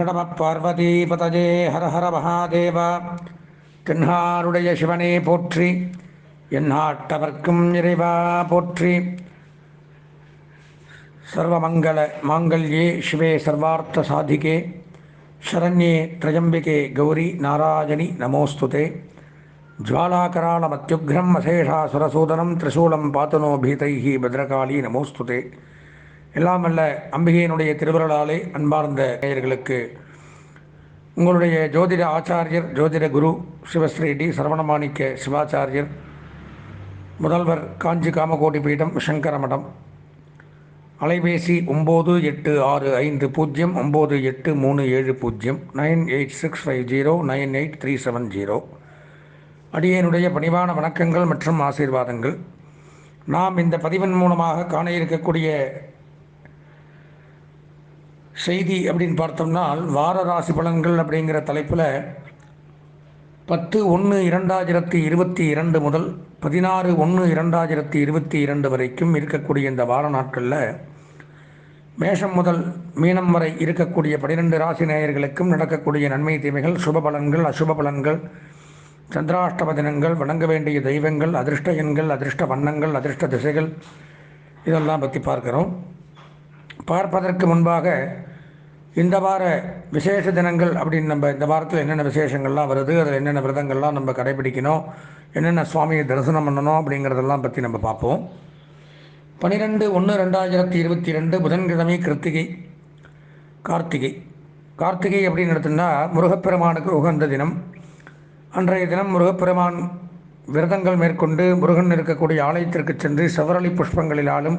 நம பார்வதிபதஜே ஹர ஹர மகாதேவா. தென்னாருடைய சிவனே போற்றி, எந்நாட்டவர்க்கும் இறைவா போற்றி. சர்வமங்கள மாங்கல்யே சிவே சர்வார்த்த சாதிகே சரண்யே த்ரயம்பிகே கௌரி நாராயணி நமோஸ்துதே. ஜ்வாலாகராளமத்யுக்ரம் அசேஷாசுரசூதனம் திரிசூலம் பாத்துனோ பீதைஹி பத்ரகாளி நமோஸ்துதே. எல்லாம் வல்ல அம்பிகையினுடைய திருவருளாலே அன்பார்ந்த நேயர்களுக்கு உங்களுடைய ஜோதிட ஆச்சாரியர் ஜோதிட குரு சிவஸ்ரீ டி சரவணமாணிக்க சிவாச்சாரியர், முதல்வர் காஞ்சி காமகோடி பீடம் சங்கர மடம், அலைபேசி 9865098370 986509837 அடியேனுடைய பணிவான வணக்கங்கள் மற்றும் ஆசீர்வாதங்கள். நாம் இந்த பதிவின் மூலமாக காண இருக்கக்கூடிய செய்தி அப்படின்னு பார்த்தோம்னா, வார ராசி பலன்கள் அப்படிங்கிற தலைப்பில் 10/1/2022 முதல் 16/1/2022 வரைக்கும் இருக்கக்கூடிய இந்த வார நாட்களில் மேஷம் முதல் மீனம் வரை இருக்கக்கூடிய 12 ராசி நேயர்களுக்கும் நடக்கக்கூடிய நன்மை தீமைகள், சுப பலன்கள், அசுப பலன்கள், சந்திராஷ்டம தினங்கள், வணங்க வேண்டிய தெய்வங்கள், அதிர்ஷ்ட எண்கள், அதிர்ஷ்ட வண்ணங்கள், அதிர்ஷ்ட திசைகள், இதெல்லாம் பற்றி பார்க்குறோம். பார்ப்பதற்கு முன்பாக இந்த வார விசேஷ தினங்கள் அப்படின்னு நம்ம இந்த வாரத்தில் என்னென்ன விசேஷங்கள்லாம் வருது, அதில் என்னென்ன விரதங்கள்லாம் நம்ம கடைபிடிக்கணும், என்னென்ன சுவாமியை தரிசனம் பண்ணணும் அப்படிங்கிறதெல்லாம் பற்றி நம்ம பார்ப்போம். 12/1/2022 புதன்கிழமை கார்த்திகை அப்படின்னு எடுத்தோம்னா முருகப்பெருமானுக்கு உகந்த தினம். அன்றைய தினம் முருகப்பெருமான் விரதங்கள் மேற்கொண்டு முருகன் இருக்கக்கூடிய ஆலயத்திற்கு சென்று செவ்வரளி புஷ்பங்களிலாலும்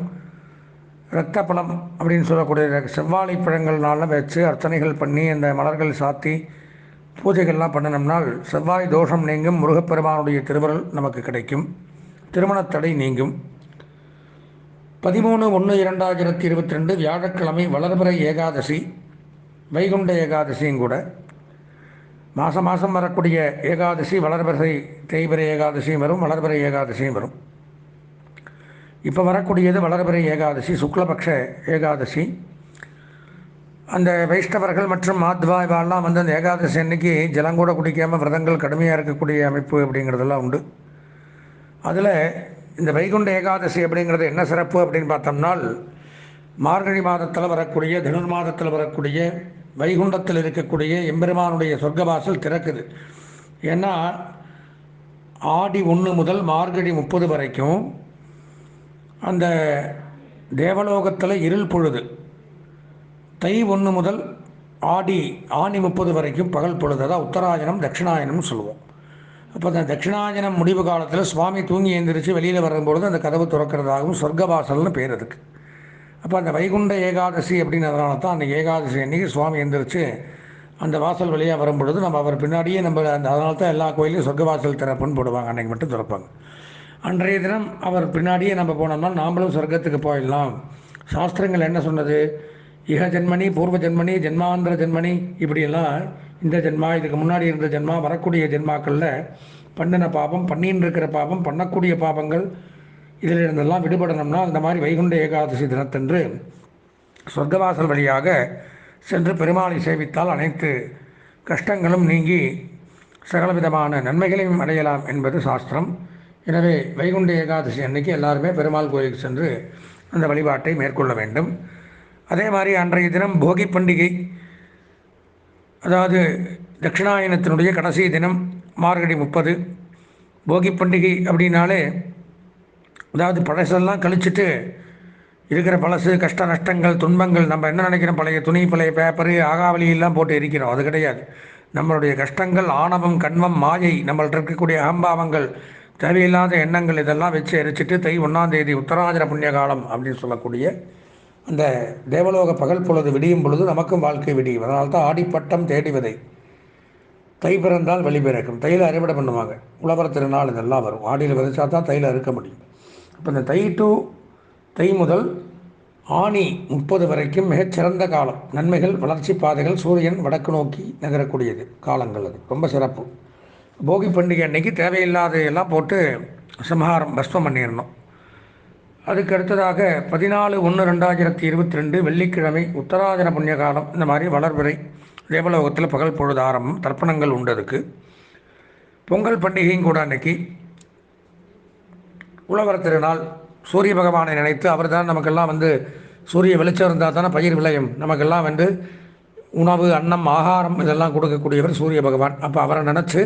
இரத்த பழம் அப்படின்னு சொல்லக்கூடிய செவ்வாழை பழங்கள்னால வச்சு அர்ச்சனைகள் பண்ணி அந்த மலர்கள் சாத்தி பூஜைகள்லாம் பண்ணினோம்னால் செவ்வாய் தோஷம் நீங்கும், முருகப்பெருமானுடைய திருவருள் நமக்கு கிடைக்கும், திருமணத்தடை நீங்கும். 13/1/2022 வியாழக்கிழமை வளர்பிறை ஏகாதசி, வைகுண்ட ஏகாதசியும் கூட. மாதம் வரக்கூடிய ஏகாதசி வளர்பிறை தேய்பிறை ஏகாதசியும் வரும், வளர்பிறை ஏகாதசியும் வரும். இப்போ வரக்கூடியது வளர்பிறை ஏகாதசி, சுக்லபக்ஷ ஏகாதசி. அந்த வைஷ்ணவர்கள் மற்றும் மாத்வாய்வாலாம் வந்து அந்த ஏகாதசி அன்னைக்கு ஜலங்கூட குடிக்காமல் விரதங்கள் கடுமையாக இருக்கக்கூடிய அமைப்பு அப்படிங்கிறதெல்லாம் உண்டு. அதில் இந்த வைகுண்ட ஏகாதசி அப்படிங்கிறது என்ன சிறப்பு அப்படின்னு பார்த்தோம்னால், மார்கழி மாதத்தில் வரக்கூடிய தனுர் மாதத்தில் வரக்கூடிய வைகுண்டத்தில் இருக்கக்கூடிய எம்பெருமானுடைய சொர்க்கவாசல் திறக்குது. ஏன்னா ஆடி 1 முதல் மார்கழி 30 வரைக்கும் அந்த தேவலோகத்தில் இருள் பொழுது, தை 1 முதல் ஆணி 30 வரைக்கும் பகல் பொழுது, அதான் உத்தராயணம் தட்சிணாயனம்னு சொல்லுவோம். அப்போ அந்த தட்சிணாயனம் முடிவு காலத்தில் சுவாமி தூங்கி எழுந்திரிச்சு வெளியில் வரும்பொழுது அந்த கதவு திறக்கிறதாகவும் சொர்க்கவாசல்னு பேர் அதுக்கு. அப்போ அந்த வைகுண்ட ஏகாதசி அப்படின்றதுனால தான் அந்த ஏகாதசி அன்றைக்கி சுவாமி எழுந்திரிச்சு அந்த வாசல் வழியாக வரும்பொழுது நம்ம அவர் பின்னாடியே நம்ம அதனால தான் எல்லா கோயிலையும் சொர்க்கவாசல் திறப்புன்னு போடுவாங்க, அன்றைக்கி மட்டும் திறப்பாங்க. அன்றைய தினம் அவர் பின்னாடியே நம்ம போனோம்னா நாமளும் சொர்க்கத்துக்கு போயிடலாம். சாஸ்திரங்கள் என்ன சொன்னது, இக ஜென்மனி, பூர்வ ஜென்மனி, ஜென்மாந்திர ஜென்மனி, இப்படியெல்லாம் இந்த ஜென்மா, இதுக்கு முன்னாடி இருந்த ஜென்மா, வரக்கூடிய ஜென்மாக்களில் பண்ணின பாபம், பண்ணின்னு இருக்கிற பாபம், பண்ணக்கூடிய பாபங்கள், இதில் இருந்தெல்லாம் விடுபடணும்னா இந்த மாதிரி வைகுண்ட ஏகாதசி தினத்தன்று சொர்க்கவாசல் வழியாக சென்று பெருமாளை சேவித்தால் அனைத்து கஷ்டங்களும் நீங்கி சகலவிதமான நன்மைகளையும் அடையலாம் என்பது சாஸ்திரம். எனவே வைகுண்ட ஏகாதசி அன்னைக்கு எல்லாருமே பெருமாள் கோயிலுக்கு சென்று அந்த வழிபாட்டை மேற்கொள்ள வேண்டும். அதே மாதிரி அன்றைய தினம் போகி பண்டிகை, அதாவது தட்சிணாயனத்தினுடைய கடைசி தினம் மார்கழி 30. போகி பண்டிகை அப்படின்னாலே அதாவது பழசெல்லாம் கழிச்சிட்டு இருக்கிற பழசு கஷ்ட நஷ்டங்கள் துன்பங்கள், நம்ம என்ன நினைக்கிறோம், பழைய துணி பழைய பேப்பரு ஆகாவலியெல்லாம் போட்டு எரிக்கிறோம். அது கிடையாது. நம்மளுடைய கஷ்டங்கள், ஆணவம், கண்மம், மாயை, நம்மள்ட்ட இருக்கக்கூடிய அகம்பாவங்கள், தேவையில்லாத எண்ணங்கள், இதெல்லாம் வச்சு எரிச்சிட்டு தை 1ஆம் தேதி உத்தராஜன புண்ணிய காலம் அப்படின்னு சொல்லக்கூடிய அந்த தேவலோக பகல் பொழுது விடியும் பொழுது நமக்கும் வாழ்க்கை விடியும். அதனால தான் ஆடிப்பட்டம் தேடி விதை, தை பிறந்தால் வெளி பிறக்கும். தையில் அறுவடை பண்ணுவாங்க, உழவர் திருநாள் இதெல்லாம் வரும். ஆடியில் விதைச்சா தான் தையில் அறுக்க முடியும். இப்போ இந்த தை முதல் ஆணி 30 வரைக்கும் மிகச்சிறந்த காலம். நன்மைகள், வளர்ச்சி பாதைகள், சூரியன் வடக்கு நோக்கி நகரக்கூடியது காலங்கள். அது ரொம்ப சிறப்பு. போகி பண்டிகை அன்னைக்கு தேவையில்லாத எல்லாம் போட்டு சம்ஹாரம் பஸ்மம் பண்ணிடணும். அதுக்கு அடுத்ததாக 14/1/2022 வெள்ளிக்கிழமை உத்தராயண புண்ணிய காலம். இந்த மாதிரி வளர்பிறை தேவலோகத்தில் பகல் பொழுது ஆரம்பம். தர்ப்பணங்கள் உண்டு. அதுக்கு பொங்கல் பண்டிகையும் கூட. அன்னைக்கு உழவர் திருநாள். சூரிய பகவானை நினைத்து அவர் தான் நமக்கெல்லாம் சூரிய வெளிச்சம் இருந்தால் தானே பயிர் விளையும். நமக்கெல்லாம் உணவு, அன்னம், ஆகாரம் இதெல்லாம் கொடுக்கக்கூடியவர் சூரிய பகவான். அப்போ அவரை நினச்சி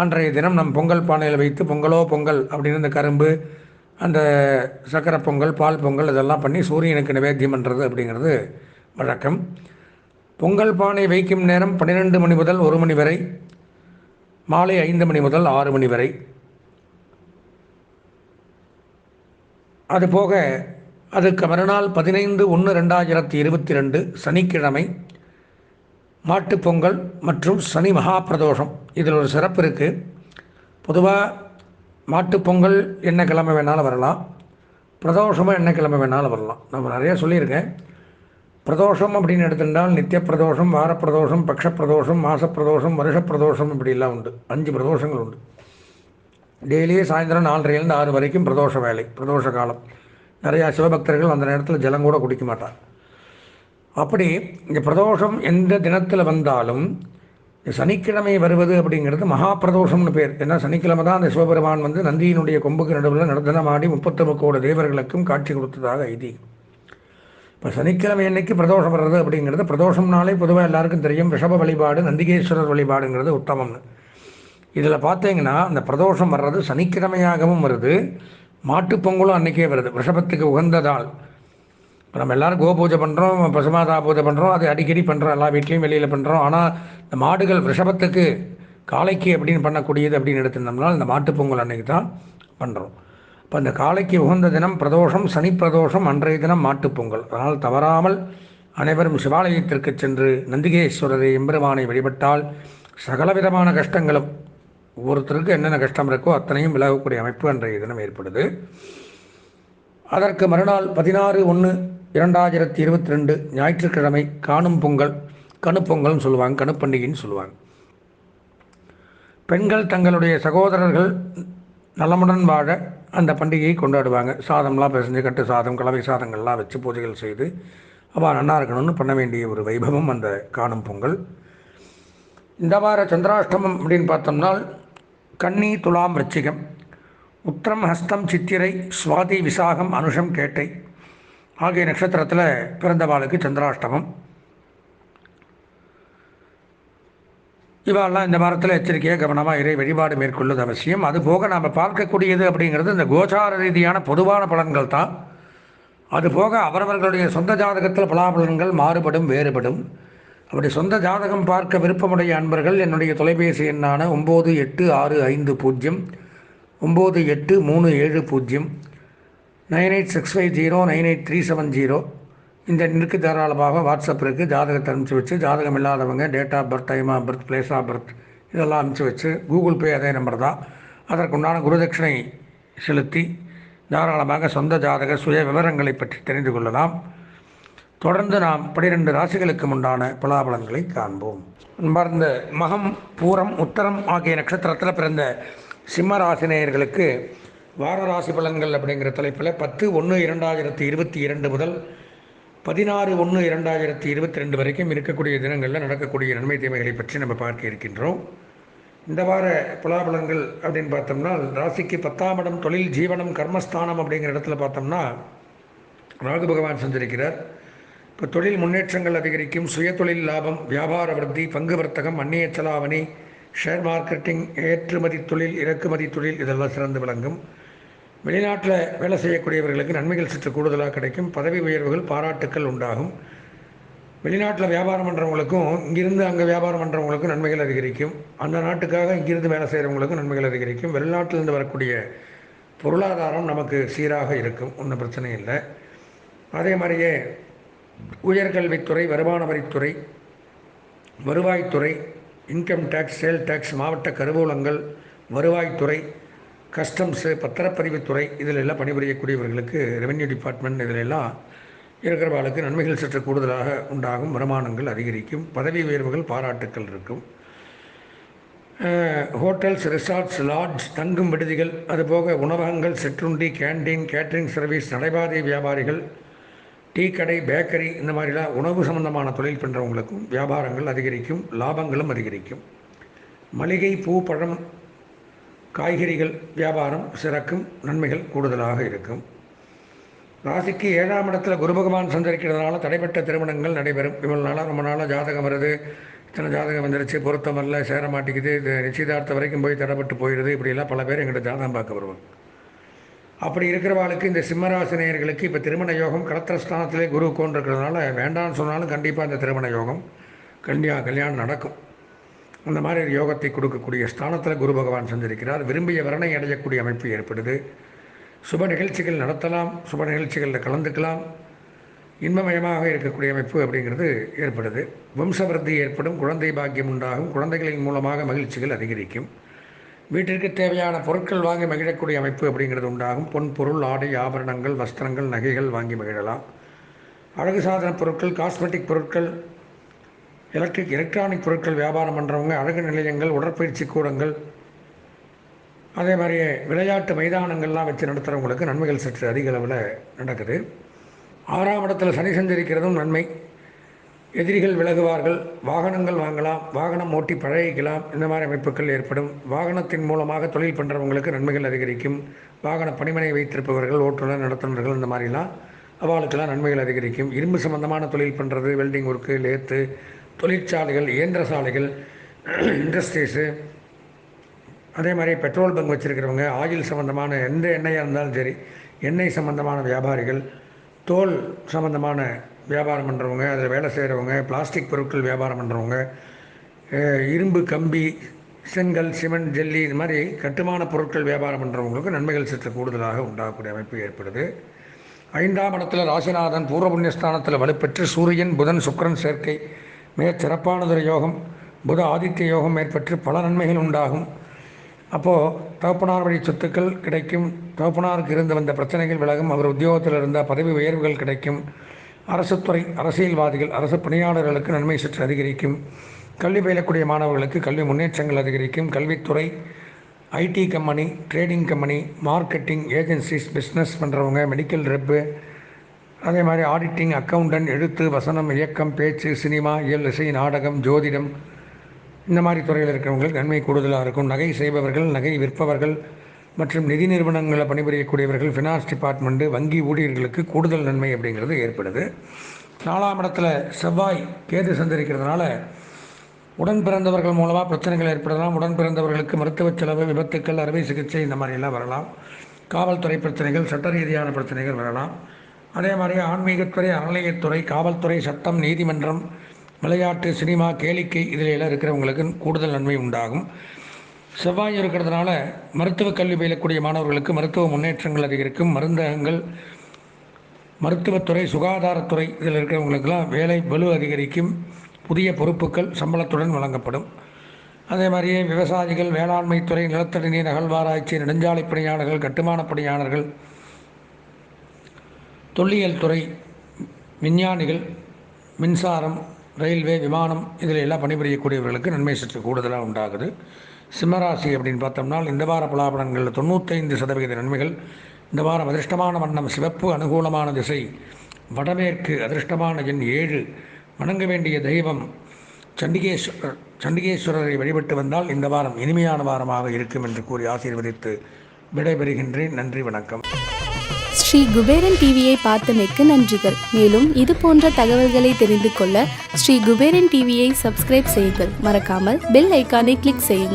அன்றைய தினம் நம் பொங்கல் பானையில் வைத்து பொங்கலோ பொங்கல் அப்படின்னு இந்த கரும்பு, அந்த சக்கரை பொங்கல், பால் பொங்கல் இதெல்லாம் பண்ணி சூரியனுக்கு நிவேத்தியம் பண்ணுறது அப்படிங்கிறது வழக்கம். பொங்கல் பானை வைக்கும் நேரம் 12 மணி முதல் 1 மணி வரை, மாலை 5 மணி முதல் 6 மணி வரை. அதுபோக அதுக்கு மறுநாள் 15/1/2022 சனிக்கிழமை மாட்டுப்பொங்கல் மற்றும் சனி மகா பிரதோஷம். இதில் ஒரு சிறப்பு இருக்குது. பொதுவாக மாட்டுப்பொங்கல் என்ன கிழமை வேணாலும் வரலாம், பிரதோஷமும் என்ன கிழமை வேணாலும் வரலாம். நம்ம நிறைய சொல்லியிருக்கேன். பிரதோஷம் அப்படின்னு எடுத்துட்டால் நித்திய பிரதோஷம், வாரப்பிரதோஷம், பக்ஷப்பிரதோஷம், மாசப்பிரதோஷம், வருஷப்பிரதோஷம் இப்படிலாம் உண்டு. 5 பிரதோஷங்கள் உண்டு. டெய்லியே சாயந்தரம் 4:30 6 வரைக்கும் பிரதோஷ வேலை, பிரதோஷ காலம். நிறையா சிவபக்தர்கள் அந்த நேரத்தில் ஜலம் கூட குடிக்க மாட்டார். அப்படி இந்த பிரதோஷம் எந்த தினத்தில் வந்தாலும் சனிக்கிழமை வருவது அப்படிங்கிறது மகா பிரதோஷம்னு பேர். ஏன்னா சனிக்கிழமை தான் அந்த சிவபெருமான் நந்தியினுடைய கொம்புக்கு நடுவில் நடனமாடி 30 கோடி தேவர்களுக்கும் காட்சி கொடுத்ததாக ஐதீகம். இப்போ சனிக்கிழமை அன்னைக்கு பிரதோஷம் வர்றது அப்படிங்கிறது, பிரதோஷம்னாலே பொதுவாக எல்லாருக்கும் தெரியும் ரிஷப வழிபாடு, நந்திகேஸ்வரர் வழிபாடுங்கிறது உத்தமம்னு. இதில் பார்த்தீங்கன்னா அந்த பிரதோஷம் வர்றது சனிக்கிழமையாகவும் வருது, மாட்டுப்பொங்கலும் அன்றைக்கே வருது. ரிஷபத்துக்கு உகந்ததால் இப்போ நம்ம எல்லோரும் கோ பூஜை பண்ணுறோம், பசுமாதா பூஜை பண்ணுறோம், அது அடிக்கடி பண்ணுறோம், எல்லா வீட்லேயும் வெளியில் பண்ணுறோம். ஆனால் இந்த மாடுகள் ரிஷபத்துக்கு காளைக்கு அப்படின்னு பண்ணக்கூடியது அப்படின்னு எடுத்திருந்தோம்னா இந்த மாட்டுப்பொங்கல் அன்றைக்கி தான் பண்ணுறோம். இப்போ இந்த காளைக்கு உகந்த தினம் பிரதோஷம், சனி பிரதோஷம், அன்றைய தினம் மாட்டுப்பொங்கல். அதனால் தவறாமல் அனைவரும் சிவாலயத்திற்கு சென்று நந்திகேஸ்வரரை எம்பெருமானை வழிபட்டால் சகலவிதமான கஷ்டங்களும், ஒவ்வொருத்தருக்கு என்னென்ன கஷ்டம் இருக்கோ அத்தனையும் விலகக்கூடிய அமைப்பு அன்றைய தினம் ஏற்படுது. அதற்கு மறுநாள் 16/1/2022 ஞாயிற்றுக்கிழமை காணும் பொங்கல், கணுப்பொங்கல்னு சொல்லுவாங்க, கணுப்பண்டிகைன்னு சொல்லுவாங்க. பெண்கள் தங்களுடைய சகோதரர்கள் நலமுடன் வாழ அந்த பண்டிகையை கொண்டாடுவாங்க. சாதம்லாம் பிசைஞ்சு கட்டு சாதம், கலவை சாதங்கள்லாம் வச்சு பூஜைகள் செய்து அவள் நல்லா இருக்கணும்னு பண்ண வேண்டிய ஒரு வைபவம் அந்த காணும் பொங்கல். இந்த வார சந்திராஷ்டமம் அப்படின்னு பார்த்தோம்னா கன்னி, துலாம், விருச்சிகம், உத்திரம், ஹஸ்தம், சித்திரை, சுவாதி, விசாகம், அனுஷம், கேட்டை ஆகிய நட்சத்திரத்தில் பிறந்தவாளுக்கு சந்திராஷ்டமம். இவாளெல்லாம் இந்த வாரத்தில் எச்சரிக்கையாக கவனமாக இறை வழிபாடு மேற்கொள்வது அவசியம். அதுபோக நாம் பார்க்கக்கூடியது அப்படிங்கிறது இந்த கோச்சார ரீதியான பொதுவான பலன்கள் தான். அதுபோக அவரவர்களுடைய சொந்த ஜாதகத்தில் பலாபலன்கள் மாறுபடும், வேறுபடும். அப்படி சொந்த ஜாதகம் பார்க்க விருப்பமுடைய அன்பர்கள் என்னுடைய தொலைபேசி எண்ணான 9865098370 9865098370 இந்த எண்ணுக்கு தாராளமாக வாட்ஸ்அப் இருக்குது. ஜாதகத்தை அனுப்பிச்சி வச்சு, ஜாதகம் இல்லாதவங்க date of birth, time of birth, place of birth இதெல்லாம் அனுப்பிச்சி வச்சு, கூகுள் பே அதே நம்பர் தான், அதற்குண்டான குருதட்சிணை செலுத்தி தாராளமாக சொந்த ஜாதக சுய விவரங்களை பற்றி தெரிந்து கொள்ளலாம். தொடர்ந்து நாம் 12 ராசிகளுக்கு உண்டான பலாபலன்களை காண்போம். அன்பார்ந்த மகம், பூரம், உத்தரம் ஆகிய நட்சத்திரத்தில் பிறந்த சிம்ம ராசினேயர்களுக்கு வார ராசி பலன்கள் அப்படிங்கிற தலைப்பில் 10/1/2022 முதல் 16/1/2022 வரைக்கும் இருக்கக்கூடிய தினங்களில் நடக்கக்கூடிய நன்மை தீமைகளை பற்றி நம்ம பார்க்க இருக்கின்றோம். இந்த வார பலாபலன்கள் அப்படின்னு பார்த்தோம்னா ராசிக்கு 10ஆம் இடம் தொழில், ஜீவனம், கர்மஸ்தானம் அப்படிங்கிற இடத்துல பார்த்தோம்னா ராகு பகவான் சஞ்சரிக்கிறார். இப்போ தொழில் முன்னேற்றங்கள் அதிகரிக்கும், சுய தொழில் லாபம், வியாபார விருத்தி, பங்கு வர்த்தகம், அந்நிய செலாவணி, ஷேர் மார்க்கெட்டிங், ஏற்றுமதி தொழில், இறக்குமதி தொழில் இதெல்லாம் சிறந்து விளங்கும். வெளிநாட்டில் வேலை செய்யக்கூடியவர்களுக்கு நன்மைகள் சற்று கூடுதலாக கிடைக்கும். பதவி உயர்வுகள், பாராட்டுக்கள் உண்டாகும். வெளிநாட்டில் வியாபாரம் பண்ணுறவங்களுக்கும் இங்கிருந்து அங்கே வியாபாரம் பண்ணுறவங்களுக்கும் நன்மைகள் அதிகரிக்கும். அந்த நாட்டுக்காக இங்கிருந்து வேலை செய்கிறவங்களுக்கும் நன்மைகள் அதிகரிக்கும். வெளிநாட்டிலிருந்து வரக்கூடிய பொருளாதாரம் நமக்கு சீராக இருக்கும், ஒன்றும் பிரச்சனை இல்லை. அதே மாதிரியே உயர்கல்வித்துறை, வருமான வரித்துறை, வருவாய்த்துறை, இன்கம் டேக்ஸ், சேல் டேக்ஸ், மாவட்ட கருவூலங்கள், வருவாய்த்துறை, கஸ்டம்ஸு, பத்திரப்பதிவுத்துறை இதில் எல்லாம் பணிபுரியக்கூடியவர்களுக்கு, ரெவென்யூ டிபார்ட்மெண்ட் இதிலெல்லாம் இருக்கிறவர்களுக்கு நன்மைகள் சற்று கூடுதலாக உண்டாகும். வருமானங்கள் அதிகரிக்கும். பதவி உயர்வுகள், பாராட்டுக்கள் இருக்கும். ஹோட்டல்ஸ், ரிசார்ட்ஸ், லாட்ஜ், தங்கும் விடுதிகள், அதுபோக உணவகங்கள், சிற்றுண்டி, கேண்டீன், கேட்ரிங் சர்வீஸ், நடைபாதை வியாபாரிகள், டீ கடை, பேக்கரி, இந்த மாதிரிலாம் உணவு சம்பந்தமான தொழில் பண்ணுறவங்களுக்கும் வியாபாரங்கள் அதிகரிக்கும், லாபங்களும் அதிகரிக்கும். மளிகை, பூ, பழம், காய்கறிகள் வியாபாரம் சிறக்கும், நன்மைகள் கூடுதலாக இருக்கும். ராசிக்கு 7ஆம் இடத்துல குரு பகவான் சஞ்சரிக்கிறதுனால தடைப்பட்ட திருமணங்கள் நடைபெறும். இவ்வளோ நாளாக ரொம்ப நாளாக ஜாதகம் வருது, இத்தனை ஜாதகம் வந்துருச்சு, பொருத்தம் வரல, சேர மாட்டேங்குது, இது நிச்சயதார்த்தம் வரைக்கும் போய் தடைப்பட்டு போயிடுது, இப்படிலாம் பல பேர் எங்கிட்ட ஜாதகம் பார்க்க வருவாங்க. அப்படி இருக்கிறவாளுக்கு இந்த சிம்மராசி நேயர்களுக்கு இப்போ திருமண யோகம் கலத்திரஸ்தானத்திலே குரு உட்கார்ந்திருக்கிறதுனால வேண்டான்னு சொன்னாலும் கண்டிப்பாக இந்த திருமண யோகம் கல்யாணம் நடக்கும். அந்த மாதிரி யோகத்தை கொடுக்கக்கூடிய ஸ்தானத்தில் குரு பகவான் சஞ்சரிக்கிறார். விரும்பிய வரனை அடையக்கூடிய அமைப்பு ஏற்படுது. சுப நிகழ்ச்சிகள் நடத்தலாம், சுப நிகழ்ச்சிகளில் கலந்துக்கலாம், இன்பமயமாக இருக்கக்கூடிய அமைப்பு அப்படிங்கிறது ஏற்படுது. வம்சவருத்தி ஏற்படும், குழந்தை பாக்கியம் உண்டாகும், குழந்தைகளின் மூலமாக மகிழ்ச்சிகள் அதிகரிக்கும். வீட்டிற்கு தேவையான பொருட்கள் வாங்கி மகிழக்கூடிய அமைப்பு அப்படிங்கிறது உண்டாகும். பொன் பொருள், ஆடை, ஆபரணங்கள், வஸ்திரங்கள், நகைகள் வாங்கி மகிழலாம். அழகு சாதன பொருட்கள், காஸ்மெட்டிக் பொருட்கள், எலக்ட்ரானிக் பொருட்கள் வியாபாரம் பண்ணுறவங்க, அழகு நிலையங்கள், உடற்பயிற்சி கூடங்கள், அதே மாதிரி விளையாட்டு மைதானங்கள்லாம் வச்சு நடத்துகிறவங்களுக்கு நன்மைகள் சற்று அதிக அளவில் நடக்குது. 6ஆம் இடத்துல சனி சஞ்சரிக்கிறதும் நன்மை. எதிரிகள் விலகுவார்கள், வாகனங்கள் வாங்கலாம், வாகனம் ஓட்டி பழகிக்கலாம், இந்த மாதிரி அமைப்புகள் ஏற்படும். வாகனத்தின் மூலமாக தொழில் பண்ணுறவங்களுக்கு நன்மைகள் அதிகரிக்கும். வாகன பணிமனை வைத்திருப்பவர்கள், ஓட்டுநர், நடத்துனர்கள், இந்த மாதிரிலாம் அவளுக்கெல்லாம் நன்மைகள் அதிகரிக்கும். இரும்பு சம்பந்தமான தொழில் பண்ணுறது, வெல்டிங் ஒர்க்கு, லேத்து, தொழிற்சாலைகள், இயந்திர சாலைகள், இண்டஸ்ட்ரீஸு, அதே மாதிரி பெட்ரோல் பங்க் வச்சுருக்கிறவங்க, ஆயில் சம்மந்தமான எந்த எண்ணெயாக இருந்தாலும் சரி, எண்ணெய் சம்மந்தமான வியாபாரிகள், தோல் சம்மந்தமான வியாபாரம் பண்ணுறவங்க, அதில் வேலை செய்கிறவங்க, பிளாஸ்டிக் பொருட்கள் வியாபாரம் பண்ணுறவங்க, இரும்பு கம்பி, செங்கல், சிமெண்ட், ஜல்லி, இது மாதிரி கட்டுமான பொருட்கள் வியாபாரம் பண்ணுறவங்களுக்கு நன்மைகள் சற்று கூடுதலாக உண்டாகக்கூடிய அமைப்பு ஏற்படுது. 5ஆம் இடத்துல ராசிநாதன் பூர்வ புண்ணியஸ்தானத்தில் வலுப்பெற்று சூரியன், புதன், சுக்கிரன் சேர்க்கை மிகச் சிறப்பானதொரு யோகம். புத ஆதித்ய யோகம் ஏற்பட்டு பல நன்மைகள் உண்டாகும். அப்போது தகப்பனார் வழி சொத்துக்கள் கிடைக்கும், தகப்பனாருக்கு இருந்து வந்த பிரச்சனைகள் விலகும், அவர் உத்தியோகத்தில் இருந்த பதவி உயர்வுகள் கிடைக்கும். அரசுத்துறை, அரசியல்வாதிகள், அரசு பணியாளர்களுக்கு நன்மை சற்று அதிகரிக்கும். கல்வி பயிலக்கூடிய மாணவர்களுக்கு கல்வி முன்னேற்றங்கள் அதிகரிக்கும். கல்வித்துறை, IT company, trading company, marketing agencies, business பண்ணுறவங்க, மெடிக்கல் ரெப்பு, அதே மாதிரி ஆடிட்டிங், அக்கௌண்டன்ட், எழுத்து, வசனம், இயக்கம், பேச்சு, சினிமா, இயல், இசை, நாடகம், ஜோதிடம், இந்த மாதிரி துறையில் இருக்கிறவங்களுக்கு நன்மை கூடுதலாக இருக்கும். நகை செய்பவர்கள், நகை விற்பவர்கள் மற்றும் நிதி நிறுவனங்களில் பணிபுரியக்கூடியவர்கள், ஃபினான்ஸ் டிபார்ட்மெண்ட்டு, வங்கி ஊழியர்களுக்கு கூடுதல் நன்மை அப்படிங்கிறது ஏற்படுது. 4ஆம் இடத்துல செவ்வாய், கேது சஞ்சரிக்கிறதுனால உடன் பிறந்தவர்கள் மூலமாக பிரச்சனைகள் ஏற்படலாம். உடன் பிறந்தவர்களுக்கு மருத்துவ செலவு, விபத்துக்கள், அறுவை சிகிச்சை, இந்த மாதிரியெல்லாம் வரலாம். காவல்துறை பிரச்சனைகள், சட்ட ரீதியான பிரச்சனைகள் வரலாம். அதே மாதிரி ஆன்மீகத்துறை, அறநிலையத்துறை, காவல்துறை, சட்டம், நீதிமன்றம், விளையாட்டு, சினிமா, கேளிக்கை, இதில் எல்லாம் இருக்கிறவங்களுக்கு கூடுதல் நன்மை உண்டாகும். செவ்வாய் இருக்கிறதுனால மருத்துவ கல்வி பயிலக்கூடிய மாணவர்களுக்கு மருத்துவ முன்னேற்றங்கள் அதிகரிக்கும். மருந்தகங்கள், மருத்துவத்துறை, சுகாதாரத்துறை, இதில் இருக்கிறவங்களுக்கெல்லாம் வேலை வலு அதிகரிக்கும். புதிய பொறுப்புகள் சம்பளத்துடன் வழங்கப்படும். அதே மாதிரியே விவசாயிகள், வேளாண்மைத்துறை, நிலத்தடி நீர் அகழ்வாராய்ச்சி, நெடுஞ்சாலை பணியாளர்கள், கட்டுமான பணியாளர்கள், தொல்லியல் துறை, விஞ்ஞானிகள், மின்சாரம், ரயில்வே, விமானம், இதில் எல்லாம் பணிபுரியக்கூடியவர்களுக்கு நன்மை சற்று கூடுதலாக உண்டாகுது. சிம்மராசி அப்படின்னு பார்த்தோம்னா இந்த வார பலாபலன்களில் 95% நன்மைகள். இந்த வாரம் அதிர்ஷ்டமான வண்ணம் சிவப்பு, அனுகூலமான திசை வடமேற்கு, அதிர்ஷ்டமான எண் 7, வணங்க வேண்டிய தெய்வம் சண்டிகேஸ்வரரை வழிபட்டு வந்தால் இந்த வாரம் இனிமையான வாரமாக இருக்கும் என்று கூறி ஆசீர்வதித்து விடைபெறுகின்றேன். நன்றி, வணக்கம். ஸ்ரீ குபேரன் டிவியை பார்த்தமைக்கு நன்றிகள். மேலும் இது போன்ற தகவல்களை தெரிந்து கொள்ள ஸ்ரீ குபேரன் டிவியை சப்ஸ்கிரைப் செய்யுங்கள். மறக்காமல் பெல் ஐக்கானை கிளிக் செய்யுங்கள்.